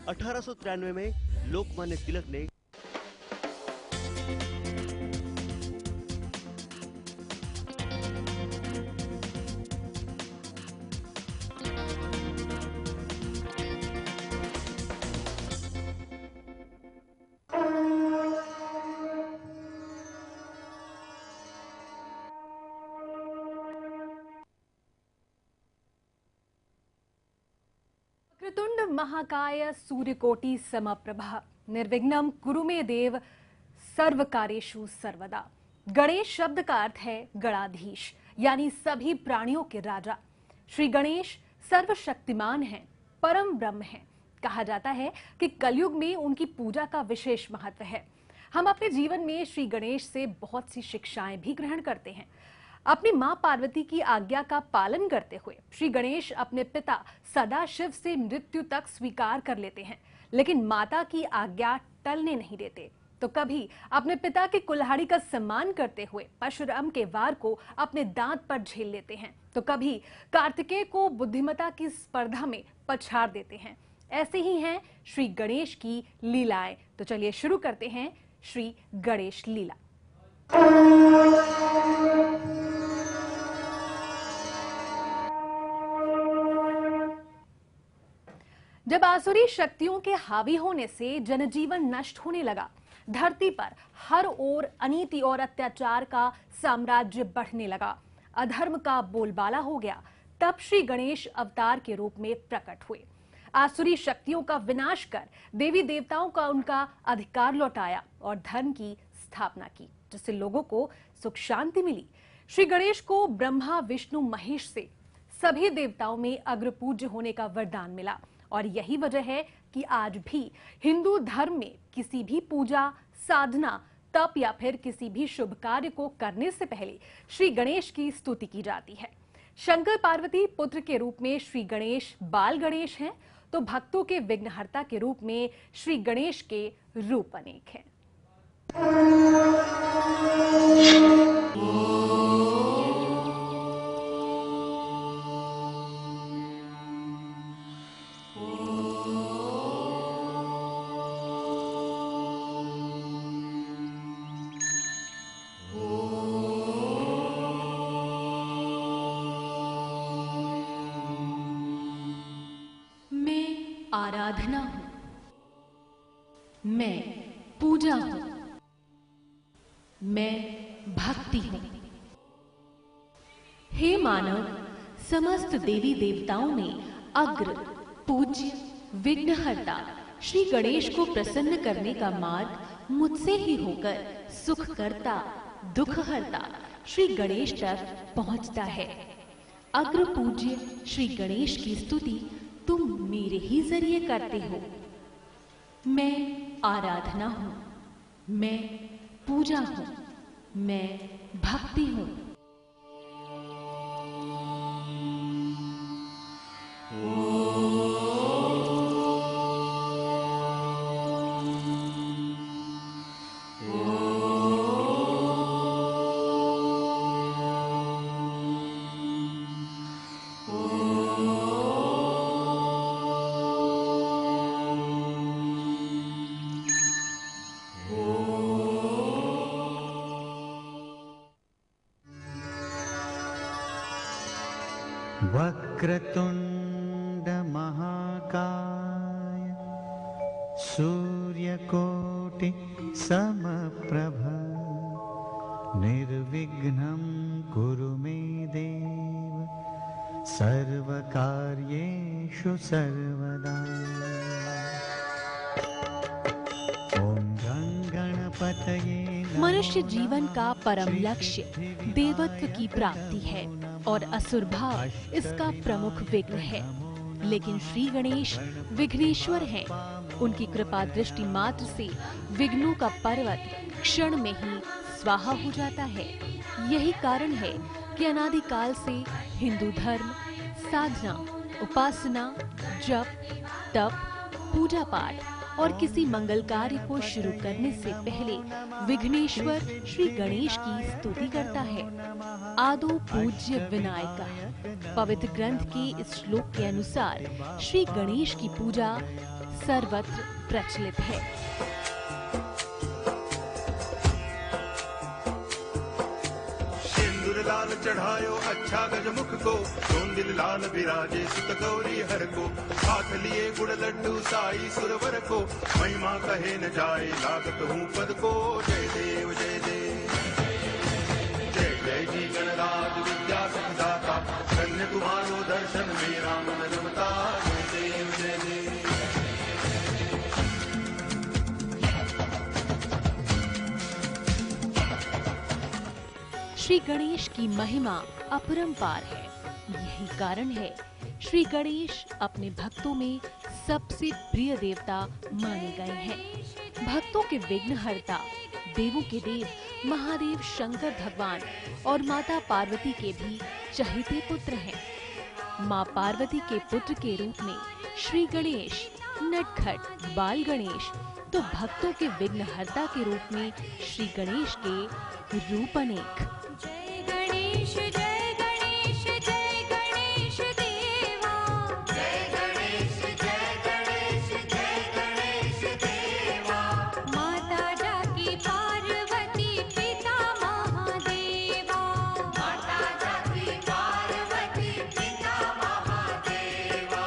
1893 में लोकमान्य तिलक ने वक्रतुंड महाकाय सूर्यकोटि समप्रभा निर्विघ्नं कुरु मे देव सर्वकार्येषु सर्वदा। गणेश शब्द का अर्थ है गणाधीश, यानी सभी प्राणियों के राजा। श्री गणेश सर्वशक्तिमान हैं, परम ब्रह्म हैं। कहा जाता है कि कलयुग में उनकी पूजा का विशेष महत्व है। हम अपने जीवन में श्री गणेश से बहुत सी शिक्षाएं भी ग्रहण करते हैं। अपनी मां पार्वती की आज्ञा का पालन करते हुए श्री गणेश अपने पिता सदाशिव से मृत्यु तक स्वीकार कर लेते हैं, लेकिन माता की आज्ञा टलने नहीं देते। तो कभी अपने पिता की कुल्हाड़ी का सम्मान करते हुए परशुराम के वार को अपने दांत पर झेल लेते हैं, तो कभी कार्तिकेय को बुद्धिमता की स्पर्धा में पछाड़ देते हैं। ऐसे ही हैं श्री गणेश की लीलाएं। तो चलिए शुरू करते हैं श्री गणेश लीला। जब आसुरी शक्तियों के हावी होने से जनजीवन नष्ट होने लगा, धरती पर हर ओर अनीति और अत्याचार का साम्राज्य बढ़ने लगा, अधर्म का बोलबाला हो गया, तब श्री गणेश अवतार के रूप में प्रकट हुए। आसुरी शक्तियों का विनाश कर देवी देवताओं का उनका अधिकार लौटाया और धर्म की स्थापना की, जिससे लोगों को सुख शांति मिली। श्री गणेश को ब्रह्मा विष्णु महेश से सभी देवताओं में अग्रपूज्य होने का वरदान मिला, और यही वजह है कि आज भी हिंदू धर्म में किसी भी पूजा, साधना, तप या फिर किसी भी शुभ कार्य को करने से पहले श्री गणेश की स्तुति की जाती है। शंकर पार्वती पुत्र के रूप में श्री गणेश बाल गणेश हैं, तो भक्तों के विघ्नहर्ता के रूप में श्री गणेश के रूप अनेक हैं। आराधना हूं, मैं पूजा हूं, मैं भक्ति हूं। हे मानव, समस्त देवी देवताओं में अग्र पूज्य विघ्नहर्ता श्री गणेश को प्रसन्न करने का मार्ग मुझसे ही होकर सुख करता दुख हरता श्री गणेश तक पहुंचता है। अग्र पूज्य श्री गणेश की स्तुति तुम मेरे ही जरिए करते हो। मैं आराधना हूं, मैं पूजा हूं, मैं भक्ति हूं। वक्रतुंड महाकाय सूर्यकोटि समप्रभ निर्विघ्नं कुरु मे देव सर्वकार्येषु सर्वदा। ओम गणपतये। मनुष्य जीवन का परम लक्ष्य देवत्व की प्राप्ति है और असुर भाव इसका प्रमुख विघ्न है। लेकिन श्री गणेश विघ्नेश्वर हैं। उनकी कृपा दृष्टि मात्र से विघ्नों का पर्वत क्षण में ही स्वाहा हो जाता है। यही कारण है कि अनादिकाल से हिंदू धर्म साधना, उपासना, जप, तप, पूजा पाठ और किसी मंगल कार्य को शुरू करने से पहले विघ्नेश्वर श्री गणेश की स्तुति करता है। आदो पूज्य विनायक। पवित्र ग्रंथ के इस श्लोक के अनुसार श्री गणेश की पूजा सर्वत्र प्रचलित है। लाल चढ़ायो अच्छा गजमुख को, सोंदिल लाल विराजे सुत गौरी हर को, हाथ लिए गुड़ लड्डू साई सुरवर को, महिमा कहे न जाए लागत हूँ पद को। जय देव जय देव जय जय जी गणराज विद्या सुखदाता, धन्य तुम्हारो दर्शन मेरा मन रमता। जय देव जय देव। श्री गणेश की महिमा अपरंपार है। यही कारण है श्री गणेश अपने भक्तों में सबसे प्रिय देवता माने गए हैं। भक्तों के विघ्नहर्ता, देवों के देव महादेव शंकर भगवान और माता पार्वती के भी चहेते पुत्र हैं। माँ पार्वती के पुत्र के रूप में श्री गणेश नटखट बाल गणेश, तो भक्तों के विघ्नहर्ता के रूप में श्री गणेश के रूप अनेक। जय गणेश जय गणेश जय गणेश देवा, जय गणेश जय गणेश जय गणेश देवा। माता जाकी पार्वती पिता महादेवा, माता जाकी पार्वती पिता महादेवा।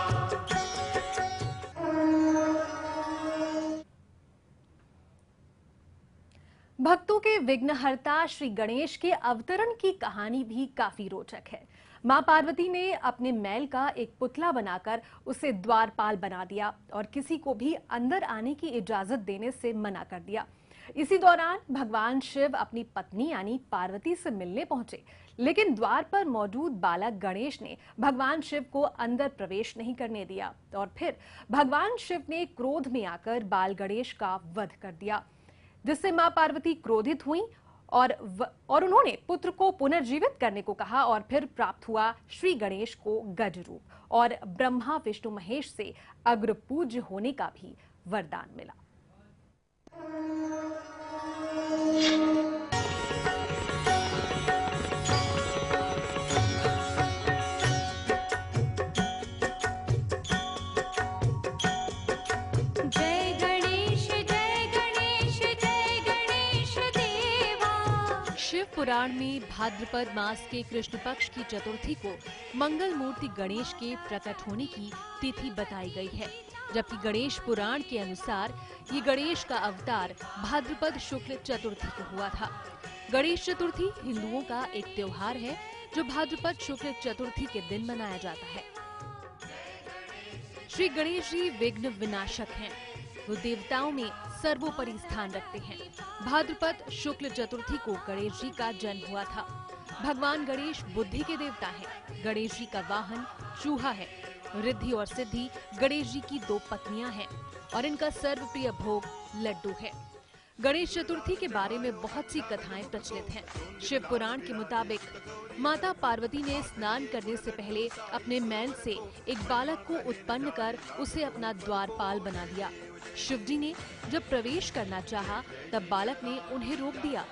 भक्तों के विघ्नहर्ता श्री गणेश के अवतरण की कहानी भी काफी रोचक है। मां पार्वती ने अपने मैल का एक पुतला बनाकर उसे द्वारपाल बना दिया और किसी को भी अंदर आने की इजाजत देने से मना कर दिया। इसी दौरान भगवान शिव अपनी पत्नी यानी पार्वती से मिलने पहुंचे, लेकिन द्वार पर मौजूद बालक गणेश ने भगवान शिव को अंदर प्रवेश नहीं करने दिया और फिर भगवान शिव ने क्रोध में आकर बाल गणेश का वध कर दिया, जिससे मां पार्वती क्रोधित हुई और उन्होंने पुत्र को पुनर्जीवित करने को कहा और फिर प्राप्त हुआ श्री गणेश को गज रूप और ब्रह्मा विष्णु महेश से अग्र पूज्य होने का भी वरदान मिला। पुराण में भाद्रपद मास के कृष्ण पक्ष की चतुर्थी को मंगल मूर्ति गणेश के प्रकट होने की तिथि बताई गई है, जबकि गणेश पुराण के अनुसार ये गणेश का अवतार भाद्रपद शुक्ल चतुर्थी को हुआ था। गणेश चतुर्थी हिंदुओं का एक त्योहार है जो भाद्रपद शुक्ल चतुर्थी के दिन मनाया जाता है। श्री गणेश जी विघ्न विनाशक हैं। वो देवताओं में सर्वोपरि स्थान रखते हैं। भाद्रपद शुक्ल चतुर्थी को गणेश जी का जन्म हुआ था। भगवान गणेश बुद्धि के देवता हैं। गणेश जी का वाहन चूहा है। रिद्धि और सिद्धि गणेश जी की दो पत्नियां हैं और इनका सर्वप्रिय भोग लड्डू है। गणेश चतुर्थी के बारे में बहुत सी कथाएं प्रचलित हैं। शिव पुराण के मुताबिक माता पार्वती ने स्नान करने से पहले अपने मैल से एक बालक को उत्पन्न कर उसे अपना द्वारपाल बना दिया। शिव जी ने जब प्रवेश करना चाहा तब बालक ने उन्हें रोक दिया।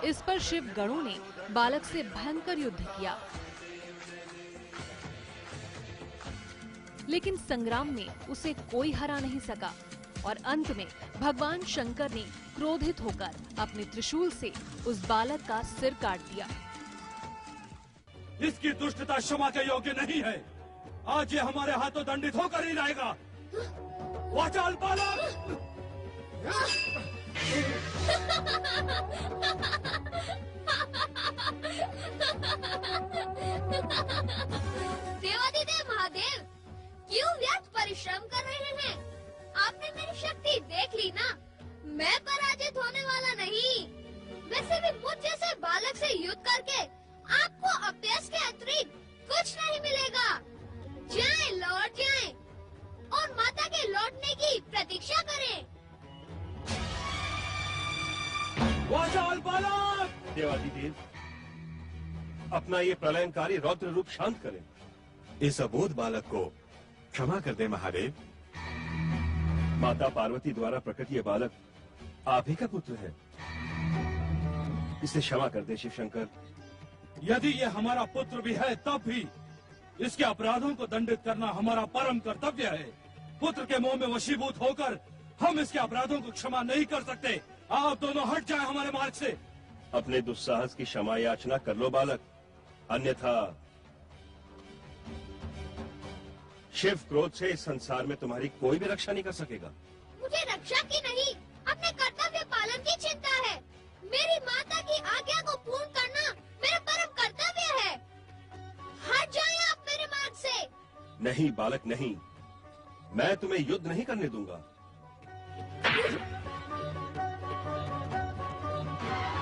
इस पर शिव गणों ने बालक से भयंकर युद्ध किया, लेकिन संग्राम में उसे कोई हरा नहीं सका और अंत में भगवान शंकर ने क्रोधित होकर अपने त्रिशूल से उस बालक का सिर काट दिया। इसकी दुष्टता क्षमा के योग्य नहीं है। आज ये हमारे हाथों दंडित होकर ही रहेगा। वाचाल बालक! देवाधिदेव महादेव, क्यों व्यर्थ परिश्रम कर रहे हैं? आपने मेरी शक्ति देख ली ना, मैं पराजित होने वाला नहीं। वैसे भी मुझ जैसे बालक से युद्ध करके आपको अभ्यास के अतिरिक्त कुछ नहीं मिलेगा। जाएं, लौट जाएं और माता के लौटने की प्रतीक्षा करें। वाचाल बालक! देवाधिदेव, अपना ये प्रलयंकारी रौद्र रूप शांत करें। इस अबोध बालक को क्षमा कर दे महादेव। माता पार्वती द्वारा प्रकट ये बालक आप ही का पुत्र है। इसे क्षमा कर दे शिव शंकर। यदि ये हमारा पुत्र भी है तब भी इसके अपराधों को दंडित करना हमारा परम कर्तव्य है। पुत्र के मोह में वशीभूत होकर हम इसके अपराधों को क्षमा नहीं कर सकते। आप दोनों हट जाएं हमारे मार्ग से। अपने दुस्साहस की क्षमा याचना कर लो बालक, अन्यथा शिव क्रोध से इस संसार में तुम्हारी कोई भी रक्षा नहीं कर सकेगा। मुझे रक्षा की नहीं, अपने कर्तव्य पालन की चिंता है। मेरी माता की आज्ञा को पूर्ण करना मेरा परम कर्तव्य है। हट जाएं आप मेरे मार्ग से। नहीं बालक नहीं, मैं तुम्हें युद्ध नहीं करने दूंगा।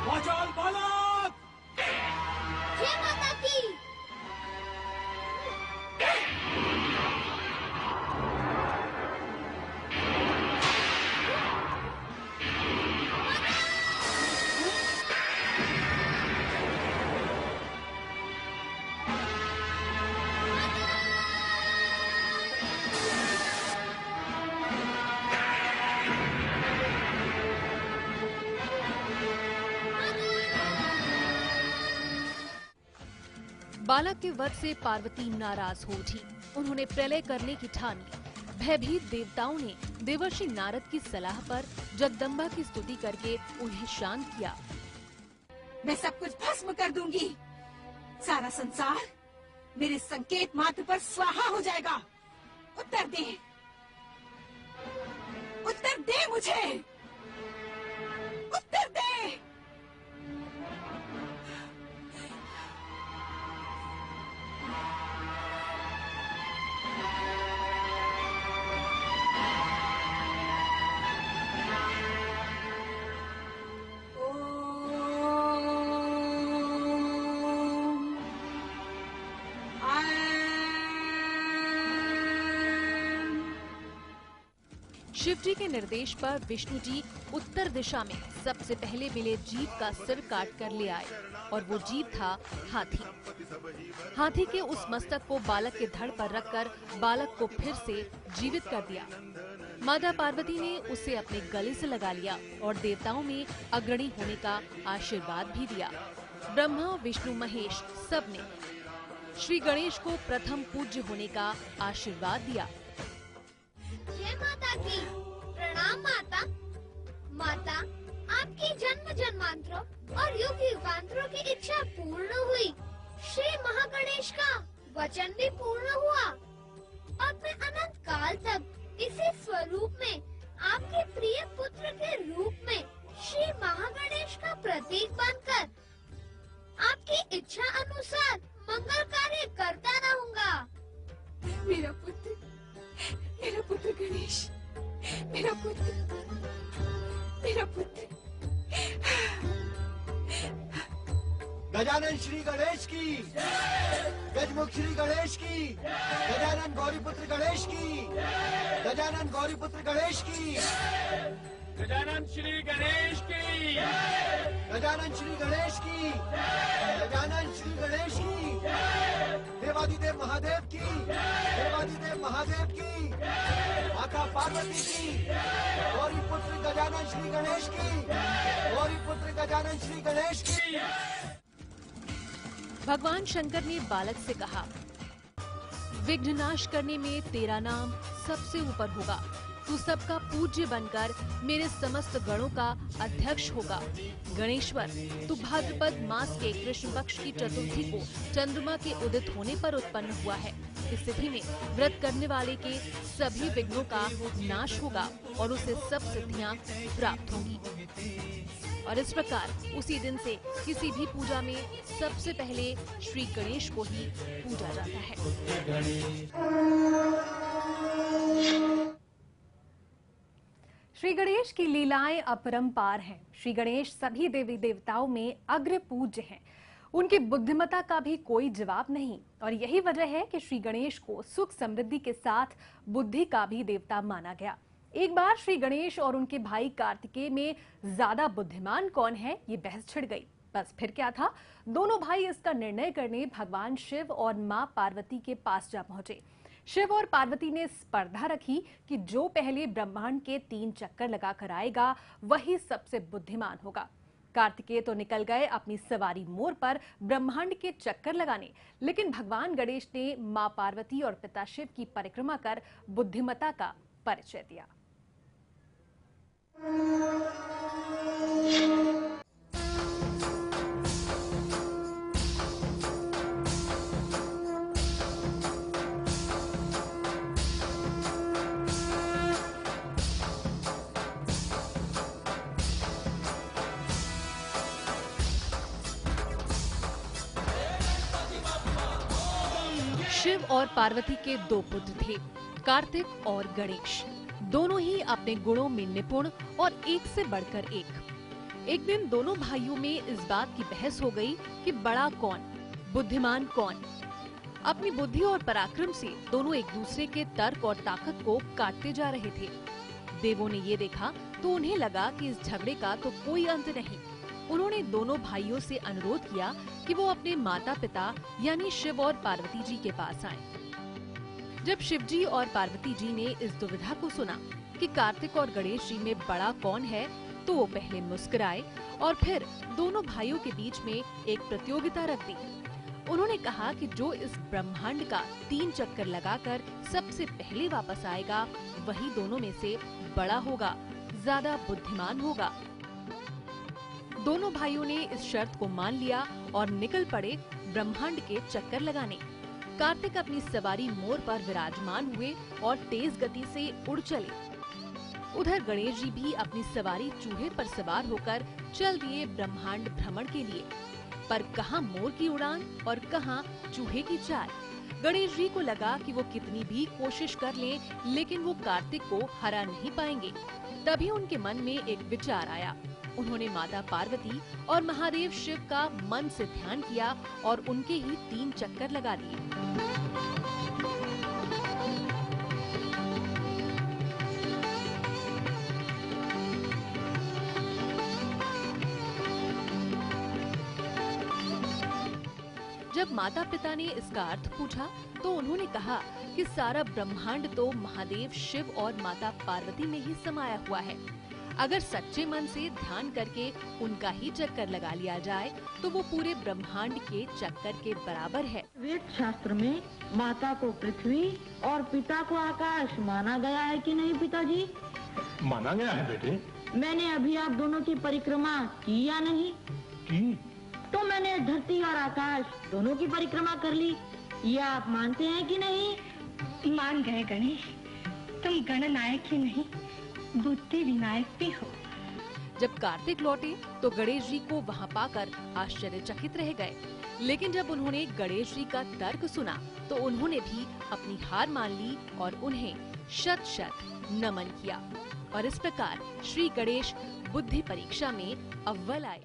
वाचाल बालक! जय माता की। बालक के वध से पार्वती नाराज हो उठी। उन्होंने प्रलय करने की ठान ली। भयभीत देवताओं ने देवर्षि नारद की सलाह पर जगदम्बा की स्तुति करके उन्हें शांत किया। मैं सब कुछ भस्म कर दूंगी। सारा संसार मेरे संकेत मात्र पर स्वाहा हो जाएगा। उत्तर दे, उत्तर दे मुझे, उत्तर दे। शिव जी के निर्देश पर विष्णु जी उत्तर दिशा में सबसे पहले मिले जीव का सिर काट कर ले आए और वो जीव था हाथी। हाथी के उस मस्तक को बालक के धड़ पर रखकर बालक को फिर से जीवित कर दिया। माता पार्वती ने उसे अपने गले से लगा लिया और देवताओं में अग्रणी होने का आशीर्वाद भी दिया। ब्रह्मा, विष्णु, महेश सबने श्री गणेश को प्रथम पूज्य होने का आशीर्वाद दिया। जय माता की। प्रणाम माता। माता, आपकी जन्म जन्मांतरों और युग युगांतरों की इच्छा पूर्ण हुई। श्री महागणेश का वचन भी पूर्ण हुआ। अब मैं अनंत काल तक इसी स्वरूप में आपके प्रिय पुत्र के रूप में श्री महागणेश का प्रतीक बनकर आपकी इच्छा अनुसार मंगल कार्य करता रहूंगा। मेरा पुत्र गणेश, मेरा पुत्र, मेरा पुत्र। गजानन श्री गणेश की, गजमुख श्री गणेश की, गजानन गौरीपुत्र गणेश की, गजानन गौरीपुत्र गणेश की, गजानन श्री गणेश की, गजानन श्री गणेश की, गजानन श्री गणेश की, देवादिदेव महादेव की, देवादिदेव महादेव की, माता पार्वती की, गौरीपुत्र गजानन श्री गणेश की, गौरीपुत्र गजानन श्री गणेश की। भगवान शंकर ने बालक से कहा, विघ्ननाश करने में तेरा नाम सबसे ऊपर होगा। तू सबका पूज्य बनकर मेरे समस्त गणों का अध्यक्ष होगा। गणेश्वर, तू भाद्रपद मास के कृष्ण पक्ष की चतुर्थी को चंद्रमा के उदित होने पर उत्पन्न हुआ है। इस तिथि में व्रत करने वाले के सभी विघ्नों का नाश होगा और उसे सब सिद्धियां प्राप्त होंगी। और इस प्रकार उसी दिन से किसी भी पूजा में सबसे पहले श्री गणेश को ही पूजा जाता है। श्री गणेश की लीलाएं अपरंपार हैं। श्री गणेश सभी देवी देवताओं में अग्र पूज्य हैं। उनकी बुद्धिमत्ता का भी कोई जवाब नहीं और यही वजह है कि श्री गणेश को सुख समृद्धि के साथ बुद्धि का भी देवता माना गया। एक बार श्री गणेश और उनके भाई कार्तिकेय में ज्यादा बुद्धिमान कौन है, ये बहस छिड़ गई। बस फिर क्या था, दोनों भाई इसका निर्णय करने भगवान शिव और मां पार्वती के पास जा पहुंचे। शिव और पार्वती ने स्पर्धा रखी कि जो पहले ब्रह्मांड के 3 चक्कर लगाकर आएगा वही सबसे बुद्धिमान होगा। कार्तिकेय तो निकल गए अपनी सवारी मोर पर ब्रह्मांड के चक्कर लगाने, लेकिन भगवान गणेश ने मां पार्वती और पिता शिव की परिक्रमा कर बुद्धिमत्ता का परिचय दिया। शिव और पार्वती के 2 पुत्र थे, कार्तिक और गणेश। दोनों ही अपने गुणों में निपुण और एक से बढ़कर एक। एक दिन दोनों भाइयों में इस बात की बहस हो गई कि बड़ा कौन, बुद्धिमान कौन। अपनी बुद्धि और पराक्रम से दोनों एक दूसरे के तर्क और ताकत को काटते जा रहे थे। देवों ने ये देखा तो उन्हें लगा कि इस झगड़े का तो कोई अंत नहीं। उन्होंने दोनों भाइयों से अनुरोध किया कि वो अपने माता पिता यानी शिव और पार्वती जी के पास आएं। जब शिव जी और पार्वती जी ने इस दुविधा को सुना कि कार्तिक और गणेश जी में बड़ा कौन है, तो वो पहले मुस्कुराए और फिर दोनों भाइयों के बीच में एक प्रतियोगिता रख दी। उन्होंने कहा कि जो इस ब्रह्मांड का 3 चक्कर लगाकर सबसे पहले वापस आएगा वही दोनों में से बड़ा होगा, ज्यादा बुद्धिमान होगा। दोनों भाइयों ने इस शर्त को मान लिया और निकल पड़े ब्रह्मांड के चक्कर लगाने। कार्तिक अपनी सवारी मोर पर विराजमान हुए और तेज गति से उड़ चले। उधर गणेश जी भी अपनी सवारी चूहे पर सवार होकर चल दिए ब्रह्मांड भ्रमण के लिए। पर कहाँ मोर की उड़ान और कहाँ चूहे की चाल। गणेश जी को लगा कि वो कितनी भी कोशिश कर लें, लेकिन वो कार्तिक को हरा नहीं पाएंगे। तभी उनके मन में एक विचार आया। उन्होंने माता पार्वती और महादेव शिव का मन से ध्यान किया और उनके ही 3 चक्कर लगा दिए। जब माता पिता ने इसका अर्थ पूछा तो उन्होंने कहा कि सारा ब्रह्मांड तो महादेव शिव और माता पार्वती में ही समाया हुआ है। अगर सच्चे मन से ध्यान करके उनका ही चक्कर लगा लिया जाए तो वो पूरे ब्रह्मांड के चक्कर के बराबर है। वेद शास्त्र में माता को पृथ्वी और पिता को आकाश माना गया है कि नहीं पिताजी? माना गया है बेटे। मैंने अभी आप दोनों की परिक्रमा की या नहीं? की। तो मैंने धरती और आकाश दोनों की परिक्रमा कर ली, ये आप मानते हैं कि नहीं? मान गए गणेश, तुम गणनायक ही नहीं बुद्धि विनायक भी हो। जब कार्तिक लौटे तो गणेश जी को वहाँ पाकर आश्चर्यचकित रह गए, लेकिन जब उन्होंने गणेश जी का तर्क सुना तो उन्होंने भी अपनी हार मान ली और उन्हें शत शत नमन किया। और इस प्रकार श्री गणेश बुद्धि परीक्षा में अव्वल आए।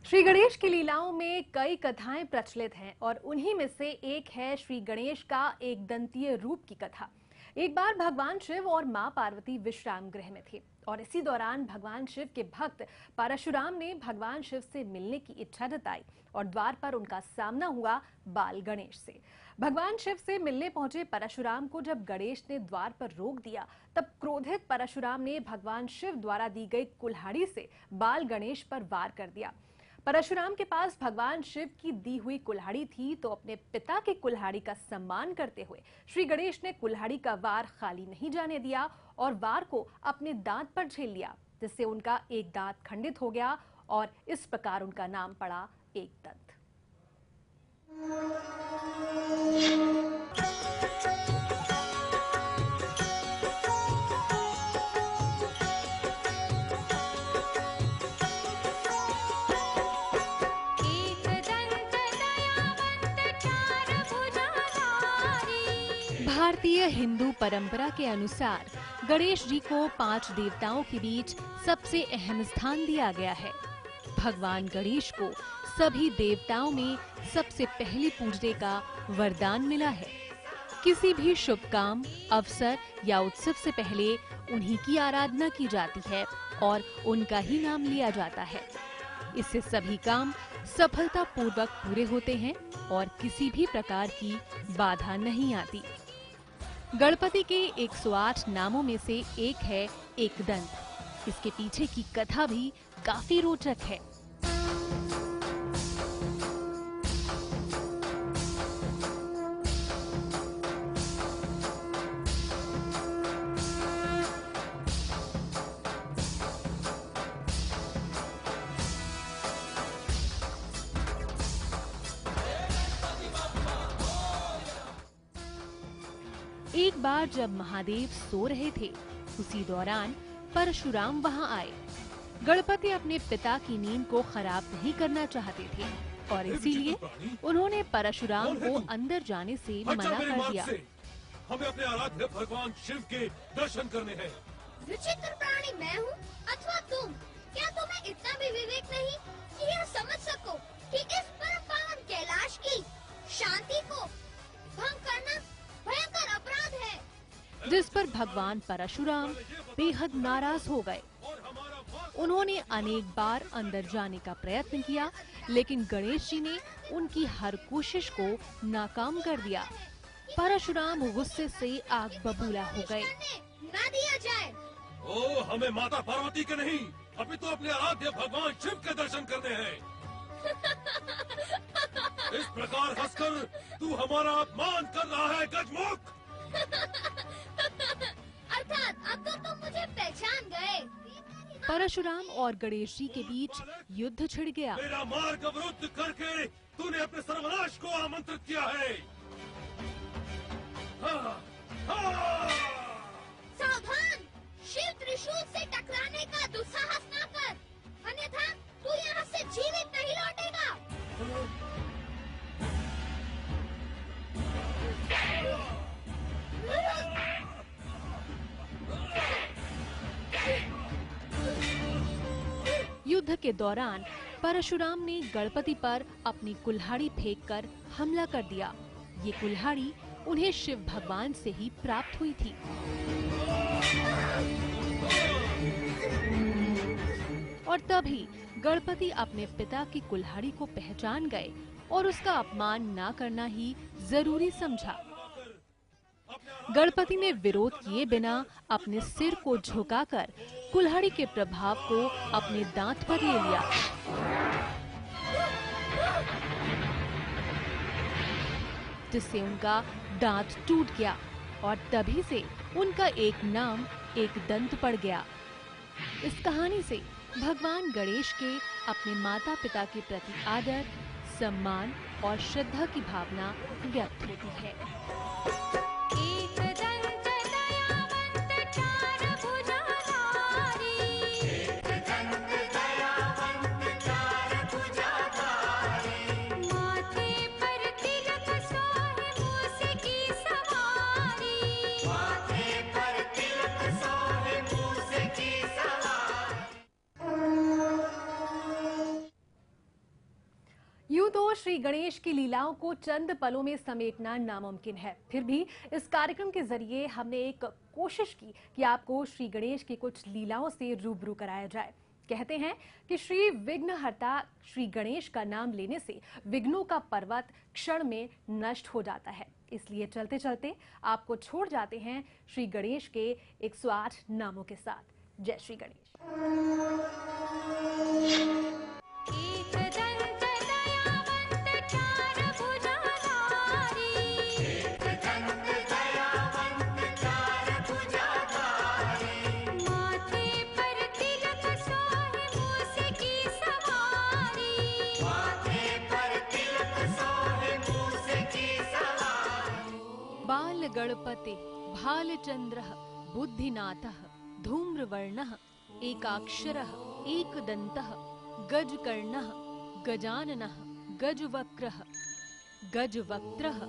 श्री गणेश की लीलाओं में कई कथाएं प्रचलित हैं और उन्हीं में से एक है श्री गणेश का एक दंतीय रूप की कथा। एक बार भगवान शिव और मां पार्वती विश्राम गृह में थे और इसी दौरान भगवान शिव के भक्त परशुराम ने भगवान शिव से मिलने की इच्छा जताई और द्वार पर उनका सामना हुआ बाल गणेश से। भगवान शिव से मिलने पहुंचे परशुराम को जब गणेश ने द्वार पर रोक दिया, तब क्रोधित परशुराम ने भगवान शिव द्वारा दी गई कुल्हाड़ी से बाल गणेश पर वार कर दिया। परशुराम के पास भगवान शिव की दी हुई कुल्हाड़ी थी, तो अपने पिता की कुल्हाड़ी का सम्मान करते हुए श्री गणेश ने कुल्हाड़ी का वार खाली नहीं जाने दिया और वार को अपने दांत पर झेल लिया, जिससे उनका एक दांत खंडित हो गया और इस प्रकार उनका नाम पड़ा एकदंत। भारतीय हिंदू परंपरा के अनुसार गणेश जी को 5 देवताओं के बीच सबसे अहम स्थान दिया गया है। भगवान गणेश को सभी देवताओं में सबसे पहले पूजने का वरदान मिला है। किसी भी शुभ काम, अवसर या उत्सव से पहले उन्हीं की आराधना की जाती है और उनका ही नाम लिया जाता है। इससे सभी काम सफलतापूर्वक पूरे होते हैं और किसी भी प्रकार की बाधा नहीं आती। गणपति के 108 नामों में से एक है एकदंत। इसके पीछे की कथा भी काफी रोचक है। एक बार जब महादेव सो रहे थे, उसी दौरान परशुराम वहां आए। गणपति अपने पिता की नींद को खराब नहीं करना चाहते थे और इसीलिए उन्होंने परशुराम को अंदर जाने से मना कर दिया। हमें अपने आराध्य भगवान शिव के दर्शन करने हैं। विचित्र प्राणी मैं हूँ अथवा तुम? क्या तुम्हें इतना भी विवेक नहीं कि यह समझ सको कि इस परम पावन कैलाश की शांति को भंग करना भयंकर अपराध है। जिस पर भगवान परशुराम बेहद नाराज हो गए। उन्होंने अनेक बार अंदर जाने का प्रयत्न किया, लेकिन गणेश जी ने उनकी हर कोशिश को नाकाम कर दिया। परशुराम गुस्से से आग बबूला हो गए। ना दिया जाए। ओ, हमें माता पार्वती के नहीं, अभी तो अपने आराध्य भगवान शिव के दर्शन करने हैं। इस प्रकार हंसकर तू हमारा अपमान कर रहा है, गजमुख। अर्थात अब तो तुम मुझे पहचान गए। परशुराम और गणेश जी के बीच युद्ध छिड़ गया। मेरा मार्ग अवरुद्ध करके तूने अपने सर्वनाश को आमंत्रित किया है। सावधान, शिव त्रिशूल से टकराने का दुस्साहस न कर, अन्यथा तू यहाँ से जीवित नहीं लौटेगा। युद्ध के दौरान परशुराम ने गणपति पर अपनी कुल्हाड़ी फेंककर हमला कर दिया। ये कुल्हाड़ी उन्हें शिव भगवान से ही प्राप्त हुई थी। और तभी गणपति अपने पिता की कुल्हाड़ी को पहचान गए और उसका अपमान ना करना ही जरूरी समझा। गणपति ने विरोध किए बिना अपने सिर को झुकाकर कुल्हाड़ी के प्रभाव को अपने दांत पर ले लिया। जिससे उनका दांत टूट गया और तभी से उनका एक नाम एकदंत पड़ गया। इस कहानी से भगवान गणेश के अपने माता पिता के प्रति आदर, सम्मान और श्रद्धा की भावना व्यक्त होती है। यूं तो श्री गणेश की लीलाओं को चंद पलों में समेटना नामुमकिन है, फिर भी इस कार्यक्रम के जरिए हमने एक कोशिश की कि आपको श्री गणेश की कुछ लीलाओं से रूबरू कराया जाए। कहते हैं कि श्री विघ्नहर्ता श्री गणेश का नाम लेने से विघ्नों का पर्वत क्षण में नष्ट हो जाता है। इसलिए चलते चलते आपको छोड़ जाते हैं श्री गणेश के 108 नामों के साथ। जय श्री गणेश। बाल गणपति भालचंद्रः बुद्धिनाथः धूम्रवर्णः एकाक्षरः एकदन्तः गजकर्णः गजाननः गजवक्रः गजवक्त्रः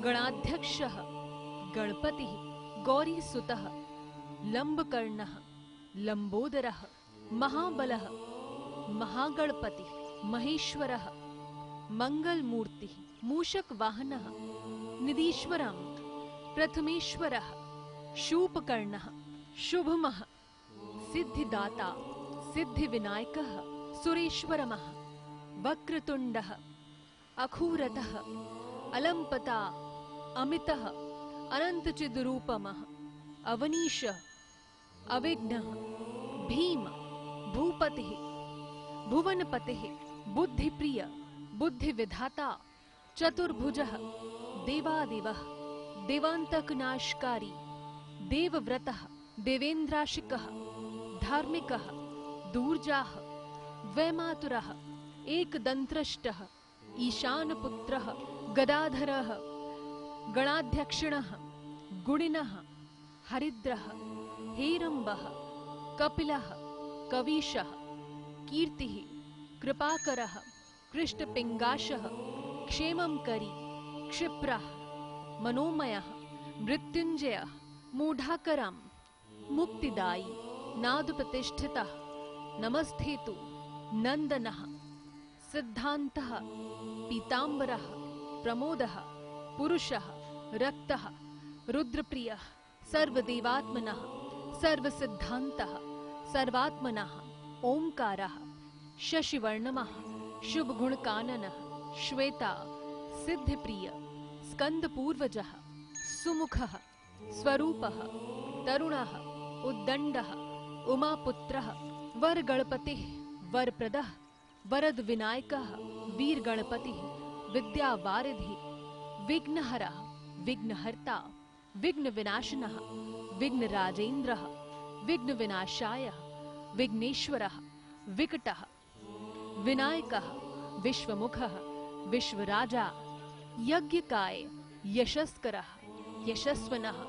गणाध्यक्षः गणपतिः गौरीसुतः लंबकर्णः लंबोदरः महाबलः महागणपति महेश्वरः मंगलमूर्तिः मूषकवाहनः निधीश्वरं प्रथमेश्वरः शूपकर्णः शुभमः सिद्धिदाता सिद्धिविनायकः सुरेश्वरमः वक्रतुण्डः अखूरतः अलंपता अमितः अनंतचिद्रूपमः अवनीशः अविघ्नः भीम भूपतिः भुवनपतिः बुद्धिप्रिय बुद्धिविधाता चतुर्भुजः देवादिवः देवांतकनाशकारी देवव्रतः देवेन्द्राशिकः धार्मिकः दूर्जाः वैमातुरः एकदंत्रष्टः ईशानपुत्रः गदाधरः गणाध्यक्षिणः गुणिनः हरिद्रः हेरम्बः कपिलः कवीशः कीर्तिः कृपाकरः कृष्टपिङ्गाशः क्षेमंकरी क्षिप्रः मनोमयः मृत्युंजयः मूढ़ाकरं मुक्तिदायी नादप्रतिष्ठितः नमस्थेतु नंदनः सिद्धान्तः पीताम्बरः प्रमोदः पुरुषः रक्तः रुद्रप्रियः सर्वदेवात्मनः सर्वसिद्धान्तः सर्वात्मनः ओंकारः शशिवर्णमः शुभगुणकाननः श्वेता सिद्धिप्रिय स्कंदपूर्वजः सुमुखः स्वरूपः तरुणः उद्दंडः उमापुत्रः वरगणपतिः वरप्रदः वरद विनायकः वीरगणपतिः विद्यावारिधिः विघ्नहरः विघ्नहर्ता विघ्नविनाशनः विघ्नराजेन्द्रः विघ्नविनाशाय विघ्नेश्वरः विकटः विनायकः विश्वमुखः विश्वराजा यज्ञकाय यशस्करः यशस्वनः